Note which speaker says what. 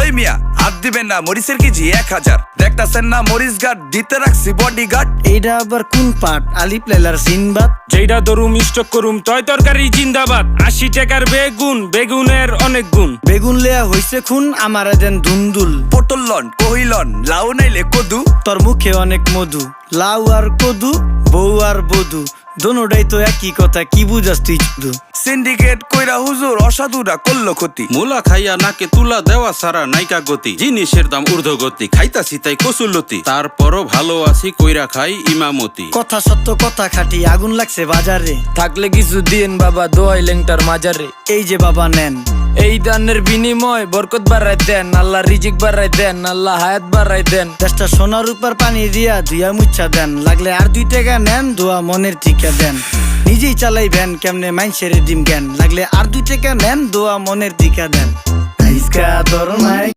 Speaker 1: ওই মিয়া হাত দিবেন না, মরিচের কেজি 1000। দেখতাছেন না মরিচ গার্ড দিতে রাখছি বডি গার্ড।
Speaker 2: এইটা আবার কোন পাট? আলিপ লাইলার সিনবাদ।
Speaker 3: যেইটা ধরুম স্টক করুম তয় তরকারি জিন্দাবাদ। 80 টাকার বেগুন, বেগুনের অনেক গুণ।
Speaker 2: বেগুন লেয়া হইছে খুন, আমারে দেন ধুন্দুল।
Speaker 1: পটল লন, কহিলন, লাউ নাইলে কদু।
Speaker 2: তোর মুখে অনেক মধু, লাউ আর কদু, বউ আর বধু, দোনোটাই তো একই কথা, কি বুঝাস তুই শুধু?
Speaker 1: সিন্ডিকেট কইরা হুজুর অসাধুরা করলো ক্ষতি।
Speaker 4: মুলা খাইয়া নাকে তুলা দেওয়া সারা নাইকা গতি। জিনিসের দাম ঊর্ধ্বগতি, খাইতাছি তাই কসুলতি। তারপরও ভালো আছি কইরা খাই ইমামতি।
Speaker 2: কথা সত্য কথা খাটি, আগুন লাগছে বাজারে।
Speaker 5: থাকলে কিছু দিন বাবা, দোয়াই লেংটার মাজারে।
Speaker 2: এই যে বাবা নেন,
Speaker 5: এই দানের বিনিময় বরকত বাড়াই দেন, আল্লাহ রিজিক বাড়াই দেন, আল্লাহ হায়াত বাড়াই দেন।
Speaker 2: দেশটা সোনার উপর পানি দিয়া ধুইয়া মুচ্ছা দেন। লাগলে আর 2 টাকা নেন, দোয়া মনের টিকা দেন। নিজেই চালাই ভ্যান, কেমনে মাইনসেরে দিম জ্ঞান। লাগলে আর 2 টাকা নেন, দোয়া মনের টিকা দেন। আইসকা তোর নাই